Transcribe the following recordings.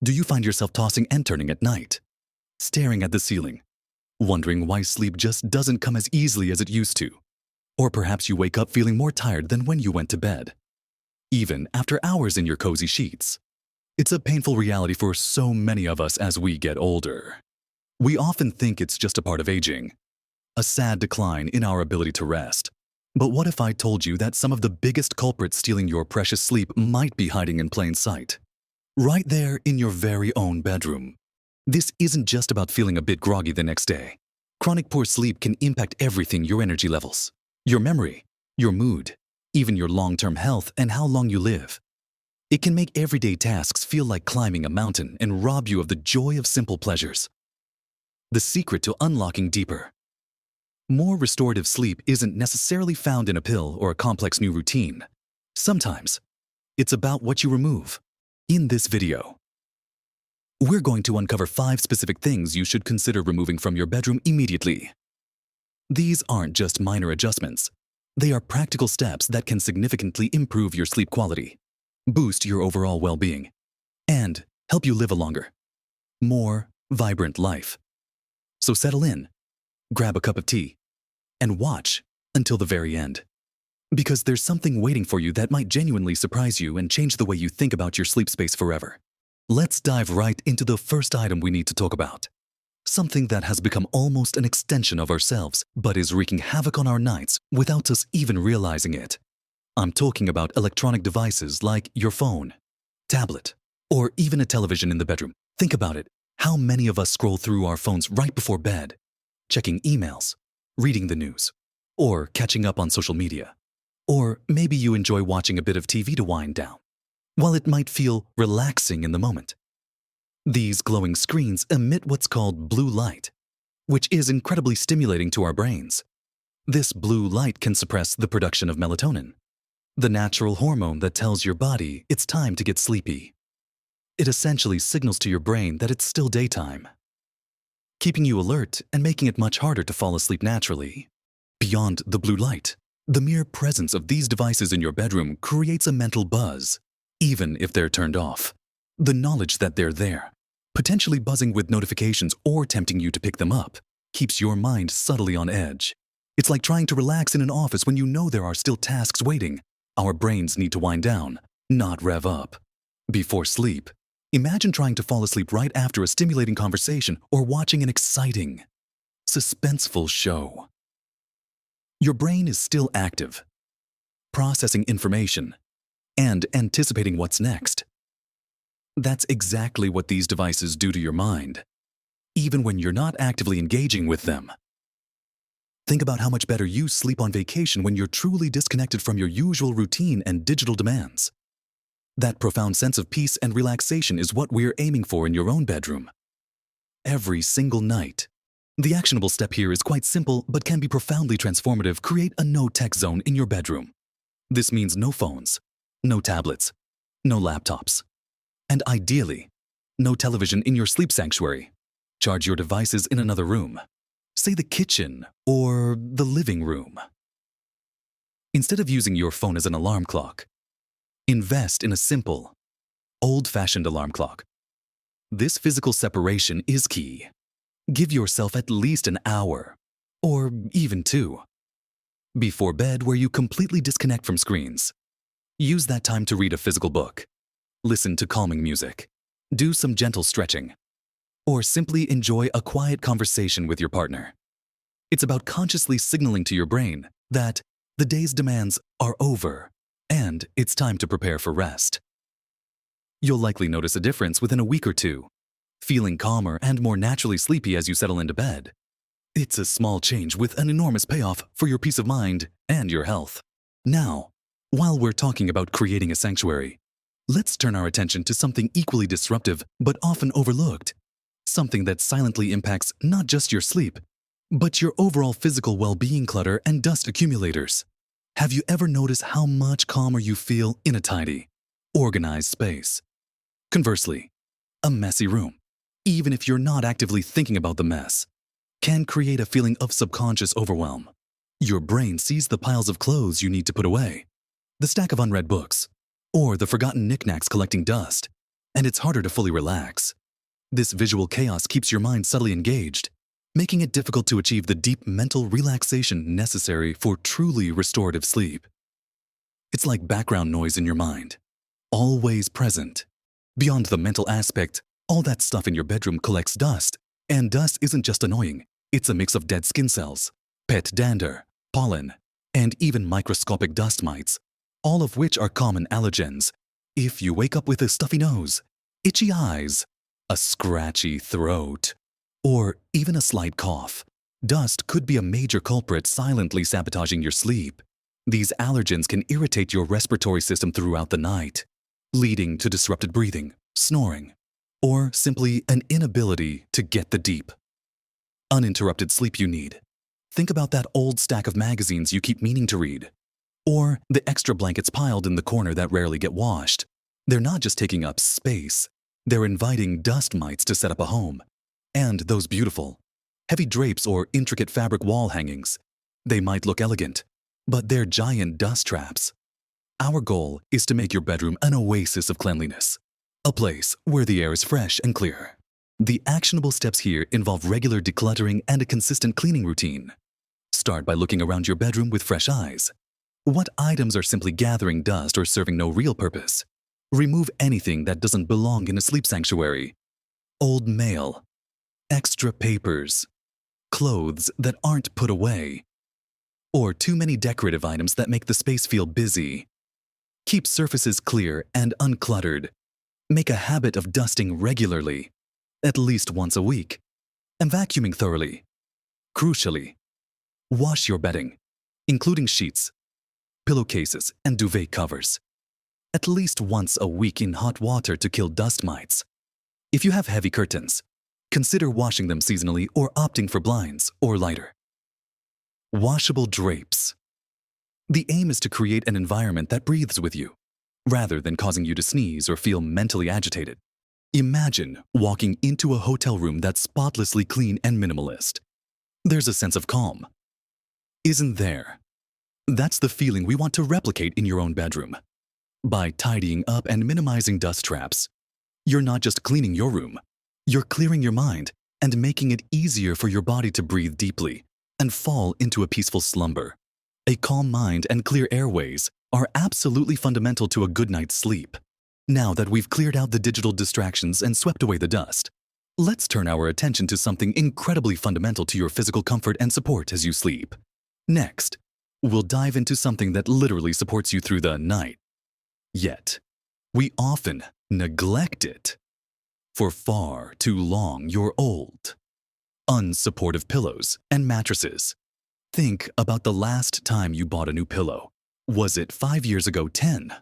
Do you find yourself tossing and turning at night, staring at the ceiling, wondering why sleep just doesn't come as easily as it used to? Or perhaps you wake up feeling more tired than when you went to bed, even after hours in your cozy sheets. It's a painful reality for so many of us as we get older. We often think it's just a part of aging, a sad decline in our ability to rest. But what if I told you that some of the biggest culprits stealing your precious sleep might be hiding in plain sight? Right there in your very own bedroom. This isn't just about feeling a bit groggy the next day. Chronic poor sleep can impact everything: your energy levels, your memory, your mood, even your long-term health and how long you live. It can make everyday tasks feel like climbing a mountain and rob you of the joy of simple pleasures. The secret to unlocking deeper, more restorative sleep isn't necessarily found in a pill or a complex new routine. Sometimes, it's about what you remove. In this video, we're going to uncover 5 specific things you should consider removing from your bedroom immediately. These aren't just minor adjustments. They are practical steps that can significantly improve your sleep quality, boost your overall well-being, and help you live a longer, more vibrant life. So settle in, grab a cup of tea, and watch until the very end. Because there's something waiting for you that might genuinely surprise you and change the way you think about your sleep space forever. Let's dive right into the first item we need to talk about. Something that has become almost an extension of ourselves, but is wreaking havoc on our nights without us even realizing it. I'm talking about electronic devices like your phone, tablet, or even a television in the bedroom. Think about it. How many of us scroll through our phones right before bed, checking emails, reading the news, or catching up on social media? Or maybe you enjoy watching a bit of TV to wind down. While it might feel relaxing in the moment, these glowing screens emit what's called blue light, which is incredibly stimulating to our brains. This blue light can suppress the production of melatonin, the natural hormone that tells your body it's time to get sleepy. It essentially signals to your brain that it's still daytime, keeping you alert and making it much harder to fall asleep naturally. Beyond the blue light, the mere presence of these devices in your bedroom creates a mental buzz, even if they're turned off. The knowledge that they're there, potentially buzzing with notifications or tempting you to pick them up, keeps your mind subtly on edge. It's like trying to relax in an office when you know there are still tasks waiting. Our brains need to wind down, not rev up. Before sleep, imagine trying to fall asleep right after a stimulating conversation or watching an exciting, suspenseful show. Your brain is still active, processing information and anticipating what's next. That's exactly what these devices do to your mind, even when you're not actively engaging with them. Think about how much better you sleep on vacation when you're truly disconnected from your usual routine and digital demands. That profound sense of peace and relaxation is what we're aiming for in your own bedroom, every single night. The actionable step here is quite simple but can be profoundly transformative. Create a no-tech zone in your bedroom. This means no phones, no tablets, no laptops, and ideally, no television in your sleep sanctuary. Charge your devices in another room, say the kitchen or the living room. Instead of using your phone as an alarm clock, invest in a simple, old-fashioned alarm clock. This physical separation is key. Give yourself at least an hour, or even 2, before bed where you completely disconnect from screens. Use that time to read a physical book, listen to calming music, do some gentle stretching, or simply enjoy a quiet conversation with your partner. It's about consciously signaling to your brain that the day's demands are over and it's time to prepare for rest. You'll likely notice a difference within a week or 2, feeling calmer and more naturally sleepy as you settle into bed. It's a small change with an enormous payoff for your peace of mind and your health. Now, while we're talking about creating a sanctuary, let's turn our attention to something equally disruptive but often overlooked. Something that silently impacts not just your sleep, but your overall physical well-being: clutter and dust accumulators. Have you ever noticed how much calmer you feel in a tidy, organized space? Conversely, a messy room, even if you're not actively thinking about the mess, can create a feeling of subconscious overwhelm. Your brain sees the piles of clothes you need to put away, the stack of unread books, or the forgotten knickknacks collecting dust, and it's harder to fully relax. This visual chaos keeps your mind subtly engaged, making it difficult to achieve the deep mental relaxation necessary for truly restorative sleep. It's like background noise in your mind, always present. Beyond the mental aspect, all that stuff in your bedroom collects dust, and dust isn't just annoying, it's a mix of dead skin cells, pet dander, pollen, and even microscopic dust mites, all of which are common allergens. If you wake up with a stuffy nose, itchy eyes, a scratchy throat, or even a slight cough, dust could be a major culprit silently sabotaging your sleep. These allergens can irritate your respiratory system throughout the night, leading to disrupted breathing, snoring, or simply an inability to get the deep, uninterrupted sleep you need. Think about that old stack of magazines you keep meaning to read, or the extra blankets piled in the corner that rarely get washed. They're not just taking up space, they're inviting dust mites to set up a home. And those beautiful, heavy drapes or intricate fabric wall hangings, they might look elegant, but they're giant dust traps. Our goal is to make your bedroom an oasis of cleanliness, a place where the air is fresh and clear. The actionable steps here involve regular decluttering and a consistent cleaning routine. Start by looking around your bedroom with fresh eyes. What items are simply gathering dust or serving no real purpose? Remove anything that doesn't belong in a sleep sanctuary. Old mail, extra papers, clothes that aren't put away, or too many decorative items that make the space feel busy. Keep surfaces clear and uncluttered. Make a habit of dusting regularly, at least once a week, and vacuuming thoroughly. Crucially, wash your bedding, including sheets, pillowcases, and duvet covers, at least once a week in hot water to kill dust mites. If you have heavy curtains, consider washing them seasonally or opting for blinds or lighter. Washable drapes. The aim is to create an environment that breathes with you, rather than causing you to sneeze or feel mentally agitated. Imagine walking into a hotel room that's spotlessly clean and minimalist. There's a sense of calm, isn't there? That's the feeling we want to replicate in your own bedroom. By tidying up and minimizing dust traps, you're not just cleaning your room, you're clearing your mind and making it easier for your body to breathe deeply and fall into a peaceful slumber. A calm mind and clear airways are absolutely fundamental to a good night's sleep. Now that we've cleared out the digital distractions and swept away the dust, let's turn our attention to something incredibly fundamental to your physical comfort and support as you sleep. Next, we'll dive into something that literally supports you through the night. Yet, we often neglect it. For far too long, your old, unsupportive pillows and mattresses. Think about the last time you bought a new pillow. Was it 5 years ago, 10?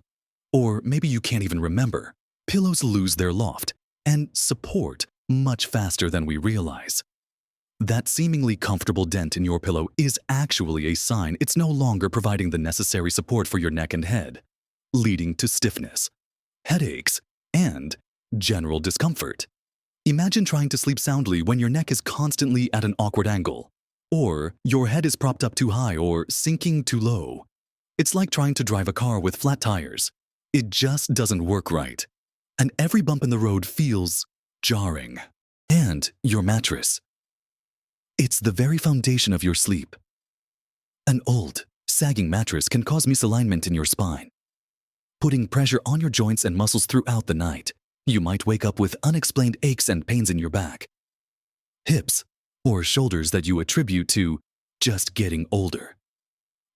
Or maybe you can't even remember. Pillows lose their loft and support much faster than we realize. That seemingly comfortable dent in your pillow is actually a sign it's no longer providing the necessary support for your neck and head, leading to stiffness, headaches, and general discomfort. Imagine trying to sleep soundly when your neck is constantly at an awkward angle, or your head is propped up too high or sinking too low. It's like trying to drive a car with flat tires. It just doesn't work right, and every bump in the road feels jarring. And your mattress. It's the very foundation of your sleep. An old, sagging mattress can cause misalignment in your spine, putting pressure on your joints and muscles throughout the night. You might wake up with unexplained aches and pains in your back, hips, or shoulders that you attribute to just getting older,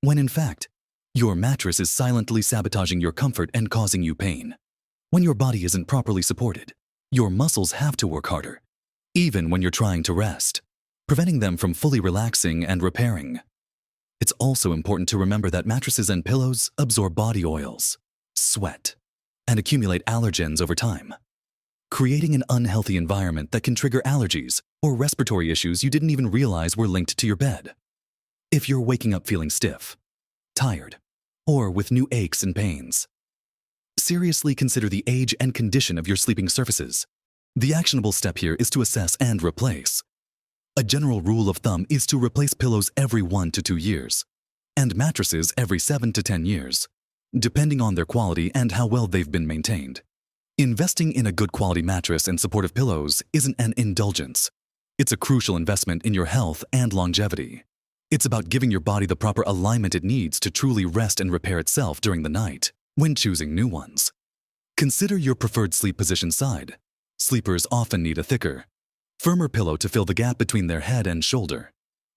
when in fact, your mattress is silently sabotaging your comfort and causing you pain. When your body isn't properly supported, your muscles have to work harder, even when you're trying to rest, preventing them from fully relaxing and repairing. It's also important to remember that mattresses and pillows absorb body oils, sweat, and accumulate allergens over time, creating an unhealthy environment that can trigger allergies or respiratory issues you didn't even realize were linked to your bed. If you're waking up feeling stiff, tired, or with new aches and pains, seriously consider the age and condition of your sleeping surfaces. The actionable step here is to assess and replace. A general rule of thumb is to replace pillows every 1 to 2 years, and mattresses every 7 to 10 years, depending on their quality and how well they've been maintained. Investing in a good quality mattress and supportive pillows isn't an indulgence. It's a crucial investment in your health and longevity. It's about giving your body the proper alignment it needs to truly rest and repair itself during the night when choosing new ones. Consider your preferred sleep position side. Sleepers often need a thicker, firmer pillow to fill the gap between their head and shoulder,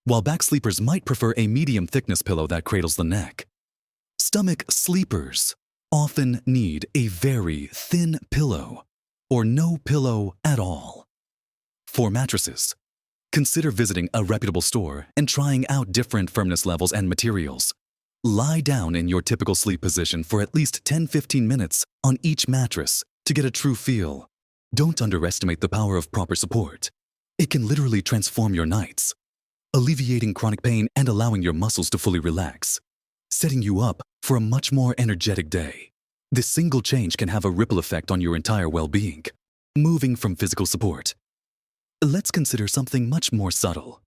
while back sleepers might prefer a medium thickness pillow that cradles the neck. Stomach sleepers often need a very thin pillow or no pillow at all. For mattresses, consider visiting a reputable store and trying out different firmness levels and materials. Lie down in your typical sleep position for at least 10-15 minutes on each mattress to get a true feel. Don't underestimate the power of proper support. It can literally transform your nights, alleviating chronic pain and allowing your muscles to fully relax, setting you up for a much more energetic day. This single change can have a ripple effect on your entire well-being. Moving from physical support, let's consider something much more subtle,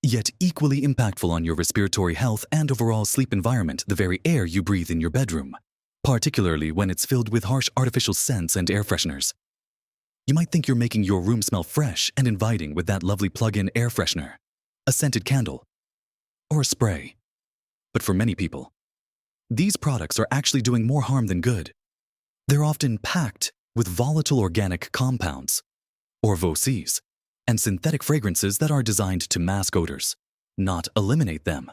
yet equally impactful on your respiratory health and overall sleep environment: the very air you breathe in your bedroom, particularly when it's filled with harsh artificial scents and air fresheners. You might think you're making your room smell fresh and inviting with that lovely plug-in air freshener, a scented candle, or a spray. But for many people, these products are actually doing more harm than good. They're often packed with volatile organic compounds, or VOCs, and synthetic fragrances that are designed to mask odors, not eliminate them.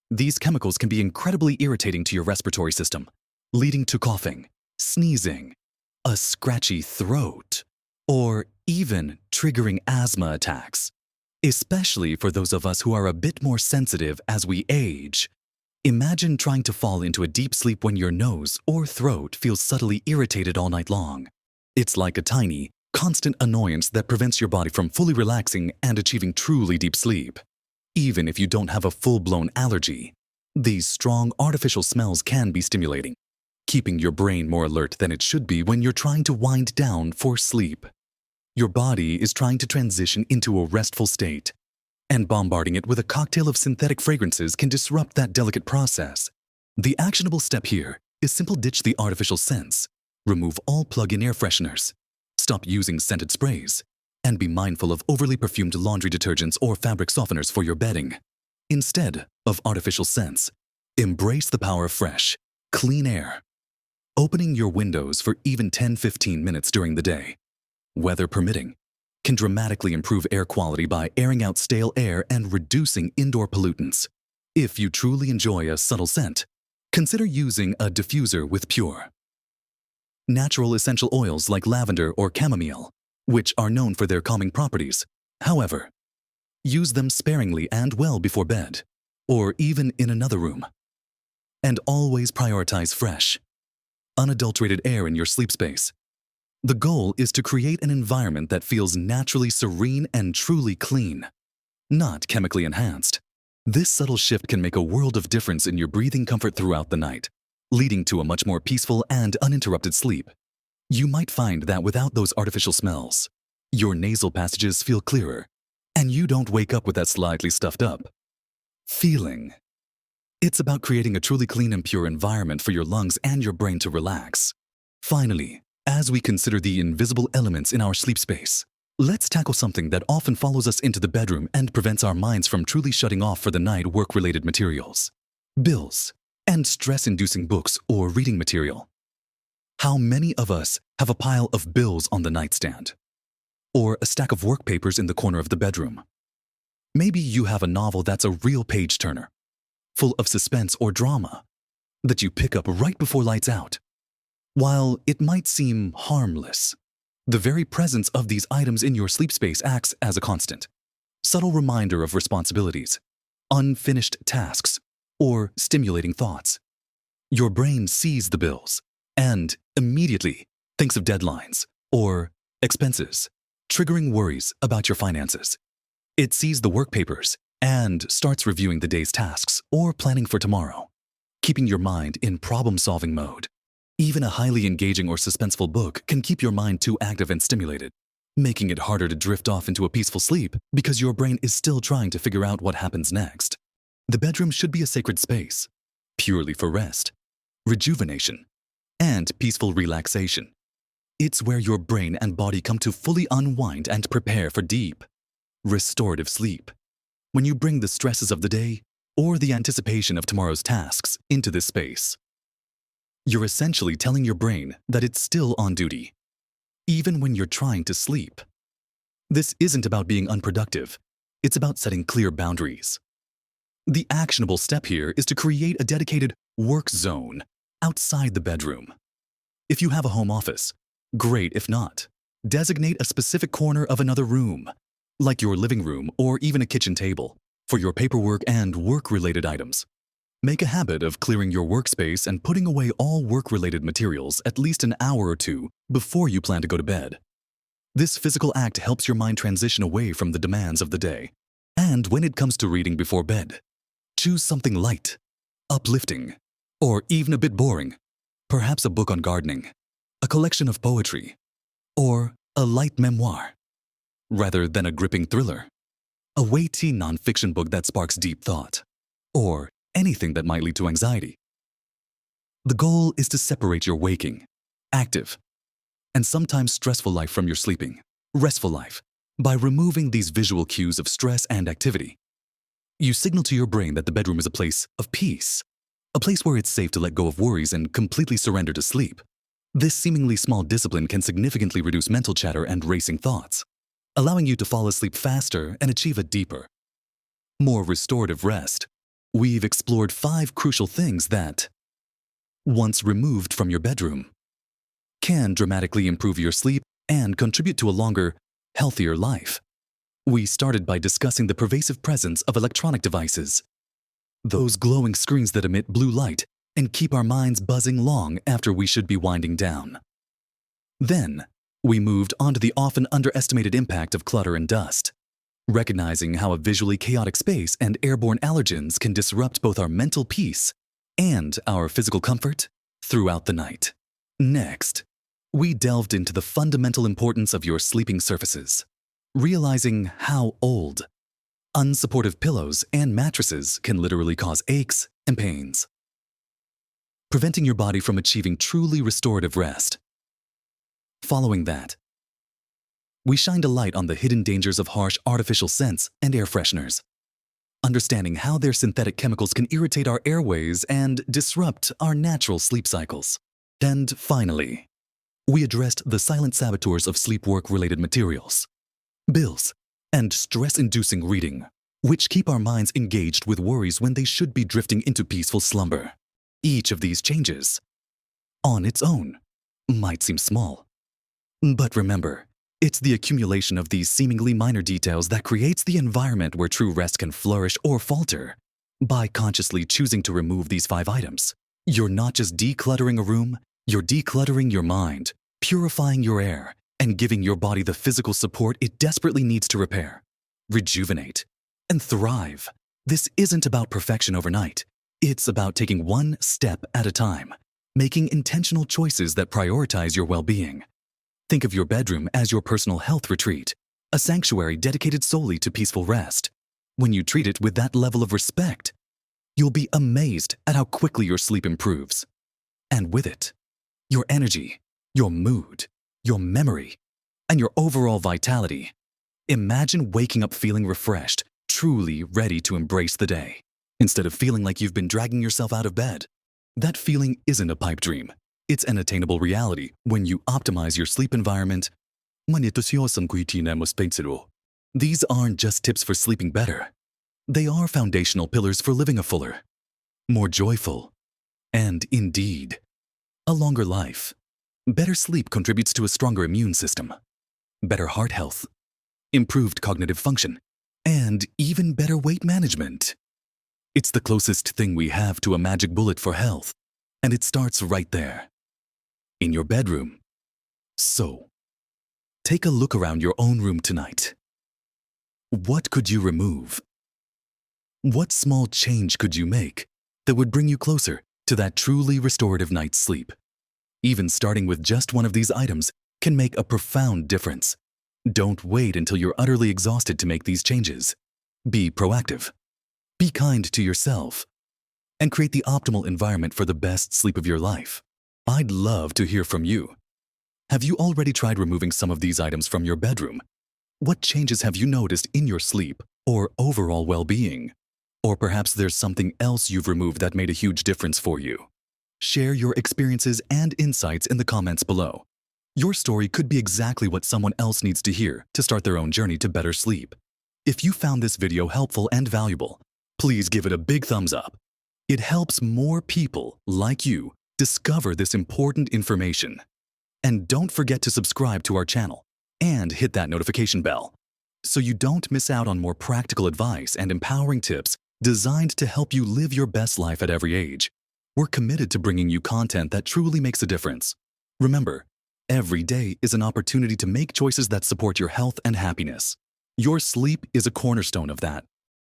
These chemicals can be incredibly irritating to your respiratory system, leading to coughing, sneezing, a scratchy throat, or even triggering asthma attacks, especially for those of us who are a bit more sensitive as we age. Imagine trying to fall into a deep sleep when your nose or throat feels subtly irritated all night long. It's like a tiny, constant annoyance that prevents your body from fully relaxing and achieving truly deep sleep. Even if you don't have a full-blown allergy, these strong artificial smells can be stimulating, keeping your brain more alert than it should be when you're trying to wind down for sleep. Your body is trying to transition into a restful state, and bombarding it with a cocktail of synthetic fragrances can disrupt that delicate process. The actionable step here is simply ditch the artificial scents, remove all plug-in air fresheners, stop using scented sprays, and be mindful of overly perfumed laundry detergents or fabric softeners for your bedding. Instead of artificial scents, embrace the power of fresh, clean air. Opening your windows for even 10-15 minutes during the day, weather permitting, can dramatically improve air quality by airing out stale air and reducing indoor pollutants. If you truly enjoy a subtle scent, consider using a diffuser with pure, natural essential oils like lavender or chamomile, which are known for their calming properties. However, use them sparingly and well before bed, or even in another room. And always prioritize fresh, unadulterated air in your sleep space. The goal is to create an environment that feels naturally serene and truly clean, not chemically enhanced. This subtle shift can make a world of difference in your breathing comfort throughout the night, leading to a much more peaceful and uninterrupted sleep. You might find that without those artificial smells, your nasal passages feel clearer, and you don't wake up with that slightly stuffed up feeling. It's about creating a truly clean and pure environment for your lungs and your brain to relax. Finally, as we consider the invisible elements in our sleep space, let's tackle something that often follows us into the bedroom and prevents our minds from truly shutting off for the night: work-related materials, bills, and stress-inducing books or reading material. How many of us have a pile of bills on the nightstand, or a stack of work papers in the corner of the bedroom? Maybe you have a novel that's a real page-turner, full of suspense or drama, that you pick up right before lights out. While it might seem harmless, the very presence of these items in your sleep space acts as a constant, subtle reminder of responsibilities, unfinished tasks, or stimulating thoughts. Your brain sees the bills and immediately thinks of deadlines or expenses, triggering worries about your finances. It sees the work papers and starts reviewing the day's tasks or planning for tomorrow, keeping your mind in problem-solving mode. Even a highly engaging or suspenseful book can keep your mind too active and stimulated, making it harder to drift off into a peaceful sleep because your brain is still trying to figure out what happens next. The bedroom should be a sacred space, purely for rest, rejuvenation, and peaceful relaxation. It's where your brain and body come to fully unwind and prepare for deep, restorative sleep. When you bring the stresses of the day or the anticipation of tomorrow's tasks into this space, you're essentially telling your brain that it's still on duty, even when you're trying to sleep. This isn't about being unproductive. It's about setting clear boundaries. The actionable step here is to create a dedicated work zone outside the bedroom. If you have a home office, great. If not, designate a specific corner of another room, like your living room or even a kitchen table, for your paperwork and work-related items. Make a habit of clearing your workspace and putting away all work-related materials at least an hour or two before you plan to go to bed. This physical act helps your mind transition away from the demands of the day. And when it comes to reading before bed, choose something light, uplifting, or even a bit boring. Perhaps a book on gardening, a collection of poetry, or a light memoir, rather than a gripping thriller. A weighty nonfiction book that sparks deep thought, or anything that might lead to anxiety. The goal is to separate your waking, active, and sometimes stressful life from your sleeping, restful life, by removing these visual cues of stress and activity. You signal to your brain that the bedroom is a place of peace, a place where it's safe to let go of worries and completely surrender to sleep. This seemingly small discipline can significantly reduce mental chatter and racing thoughts, allowing you to fall asleep faster and achieve a deeper, more restorative rest. We've explored 5 crucial things that, once removed from your bedroom, can dramatically improve your sleep and contribute to a longer, healthier life. We started by discussing the pervasive presence of electronic devices, those glowing screens that emit blue light and keep our minds buzzing long after we should be winding down. Then, we moved on to the often underestimated impact of clutter and dust, recognizing how a visually chaotic space and airborne allergens can disrupt both our mental peace and our physical comfort throughout the night. Next, we delved into the fundamental importance of your sleeping surfaces, realizing how old, unsupportive pillows and mattresses can literally cause aches and pains, preventing your body from achieving truly restorative rest. Following that, we shined a light on the hidden dangers of harsh artificial scents and air fresheners, understanding how their synthetic chemicals can irritate our airways and disrupt our natural sleep cycles. And finally, we addressed the silent saboteurs of sleep work-related materials, bills, and stress-inducing reading, which keep our minds engaged with worries when they should be drifting into peaceful slumber. Each of these changes, on its own, might seem small. But remember, it's the accumulation of these seemingly minor details that creates the environment where true rest can flourish or falter. By consciously choosing to remove these 5 items, you're not just decluttering a room, you're decluttering your mind, purifying your air, and giving your body the physical support it desperately needs to repair, rejuvenate, and thrive. This isn't about perfection overnight. It's about taking one step at a time, making intentional choices that prioritize your well-being. Think of your bedroom as your personal health retreat, a sanctuary dedicated solely to peaceful rest. When you treat it with that level of respect, you'll be amazed at how quickly your sleep improves. And with it, your energy, your mood, your memory, and your overall vitality. Imagine waking up feeling refreshed, truly ready to embrace the day, instead of feeling like you've been dragging yourself out of bed. That feeling isn't a pipe dream. It's an attainable reality when you optimize your sleep environment. These aren't just tips for sleeping better. They are foundational pillars for living a fuller, more joyful, and indeed, a longer life. Better sleep contributes to a stronger immune system, better heart health, improved cognitive function, and even better weight management. It's the closest thing we have to a magic bullet for health, and it starts right there, in your bedroom. So, take a look around your own room tonight. What could you remove? What small change could you make that would bring you closer to that truly restorative night's sleep? Even starting with just one of these items can make a profound difference. Don't wait until you're utterly exhausted to make these changes. Be proactive. Be kind to yourself, and create the optimal environment for the best sleep of your life. I'd love to hear from you. Have you already tried removing some of these items from your bedroom? What changes have you noticed in your sleep or overall well-being? Or perhaps there's something else you've removed that made a huge difference for you. Share your experiences and insights in the comments below. Your story could be exactly what someone else needs to hear to start their own journey to better sleep. If you found this video helpful and valuable, please give it a big thumbs up. It helps more people like you discover this important information. And don't forget to subscribe to our channel and hit that notification bell so you don't miss out on more practical advice and empowering tips designed to help you live your best life at every age. We're committed to bringing you content that truly makes a difference. Remember, every day is an opportunity to make choices that support your health and happiness. Your sleep is a cornerstone of that.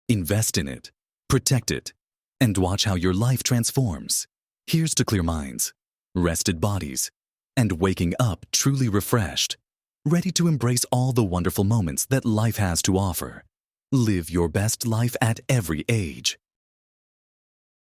Invest in it, protect it, and watch how your life transforms. Here's to clear minds, rested bodies, and waking up truly refreshed, ready to embrace all the wonderful moments that life has to offer. Live your best life at every age.